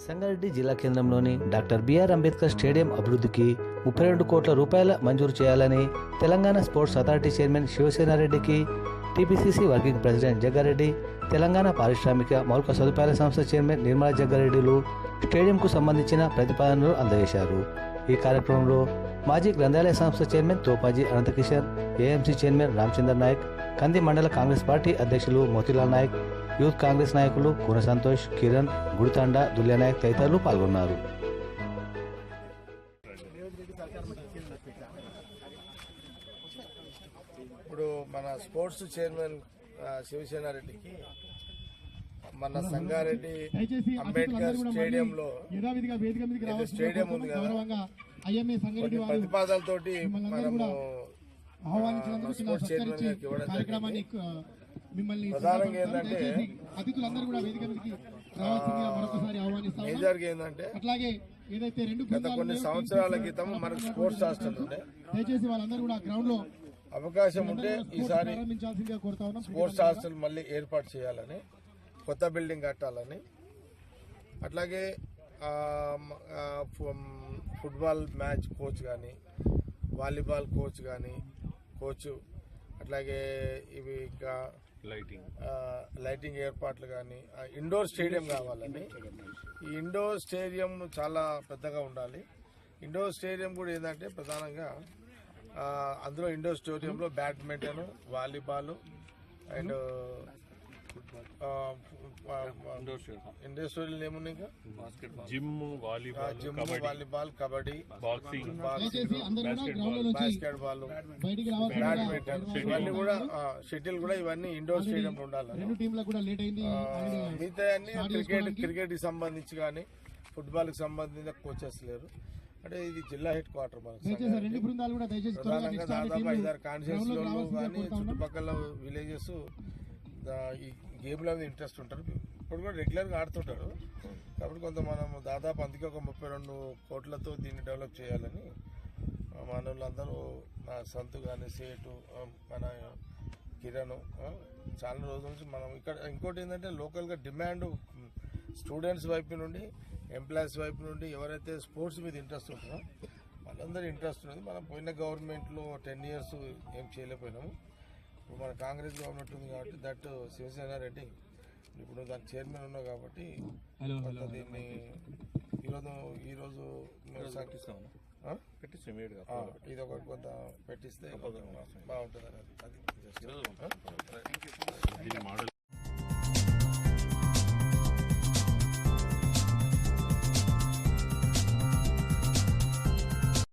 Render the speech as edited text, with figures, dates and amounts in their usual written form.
సంగారెడ్డి జిల్లా కేంద్రంలోని doctor BR Ambedkar stadium అభివృద్ధికి 32 కోట్ల రూపాయల మంజూరు చేయాలని తెలంగాణ స్పోర్ట్స్ అథారిటీ చైర్మన్ శివసేనారెడ్డికి TPCC working president Jaggareddy, Telangana పారిశ్రామిక మౌలిక సదుపాయాల సంస్థ చైర్మన్ నిర్మలా జగ్గారెడ్డిలు స్టేడియంకు సంబంధించిన ప్రతిపాదనలు అందజేశారు. ఈ కార్యక్రమంలో మాజీ గ్రంథాలయ సంస్థ chairman Topaji Ananthakishan, AMC chairman Ramachandra Nayak, Kandi మండల కాంగ్రెస్ పార్టీ అధ్యక్షులు మోతీలాల్ నాయక్, యూత్ కాంగ్రెస్ నాయకులు కూన సంతోష్, కిరణ్, గుడితాండ, దుల్యనాయక్ తదితరులు పాల్గొన్నారు. ఇప్పుడు మన స్పోర్ట్స్ చైర్మన్ శివసేనారెడ్డికి మన సంగారెడ్డి అంబేద్కర్ స్టేడియంలో స్టేడియం ఉంది కదా, కొన్ని ప్రతిపాదనలతోటి మనము స్పోర్ట్స్ చైర్మన్ గారికి ఇవ్వడం జరిగింది. ప్రధానంగా ఏంటంటే మేజర్గా ఏంటంటే గత కొన్ని సంవత్సరాల క్రితం మనకు స్పోర్ట్స్ హాస్టల్ ఉండే అవకాశం ఉంటే ఈసారి స్పోర్ట్స్ హాస్టల్ మళ్ళీ ఏర్పాటు చేయాలని, కొత్త బిల్డింగ్ కట్టాలని, అట్లాగే ఫుట్బాల్ మ్యాచ్ కోచ్ కానీ, వాలీబాల్ కోచ్ కానీ, అట్లాగే ఇవి ఇంకా లైటింగ్ ఏర్పాట్లు కానీ, ఇండోర్ స్టేడియం కావాలని. ఈ ఇండోర్ స్టేడియం చాలా పెద్దగా ఉండాలి. ఇండోర్ స్టేడియం కూడా ఏంటంటే ప్రధానంగా అందులో ఇండోర్ స్టేడియంలో badminton, volleyball and indoor stadium ఏమున్నాయి ఇంకా gym, volleyball, kabaddi, basketball, badminton, ఇవన్నీ కూడా షటిల్ కూడా ఇవన్నీ ఇండోర్ స్టేడియం ఉండాలి. మిగతా అన్ని క్రికెట్ కి సంబంధించి కానీ, ఫుట్బాల్ కి సంబంధించిన కోచెస్ లేరు. అంటే ఇది జిల్లా హెడ్ క్వార్టర్ మనకు ప్రధానంగా దాదాపు 5-6 కాన్స్టిట్యూన్సీలలో కానీ చుట్టుపక్కల విలేజెస్ ఈ గేమ్ల మీద ఇంట్రెస్ట్ ఉంటారు. ఇప్పుడు కూడా రెగ్యులర్గా ఆడుతుంటారు. కాబట్టి కొంత మనం దాదాపు అందుకే ఒక 32 కోట్లతో దీన్ని డెవలప్ చేయాలని మన వాళ్ళందరూ, నా సంతు కానీ, సేటు, మన కిరణ్, చాలా రోజుల నుంచి మనం ఇక్కడ. ఇంకోటి ఏంటంటే లోకల్గా డిమాండ్ స్టూడెంట్స్ వైపు నుండి, ఎంప్లాయీస్ వైపు నుండి ఎవరైతే స్పోర్ట్స్ మీద ఇంట్రెస్ట్ ఉంటుందో వాళ్ళందరూ ఇంట్రెస్ట్ ఉన్నది. మనం పోయిన గవర్నమెంట్లో 10 years ఏం చేయలేకపోయినాము. ఇప్పుడు మన కాంగ్రెస్ గవర్నమెంట్ ఉంది కాబట్టి దట్ శివసేనారెడ్డి ఇప్పుడు దాని చైర్మన్ ఉన్నావు కాబట్టి దీన్ని ఈరోజు ఇది ఒకటి కొంత పెట్టిస్తే బాగుంటుంది. అది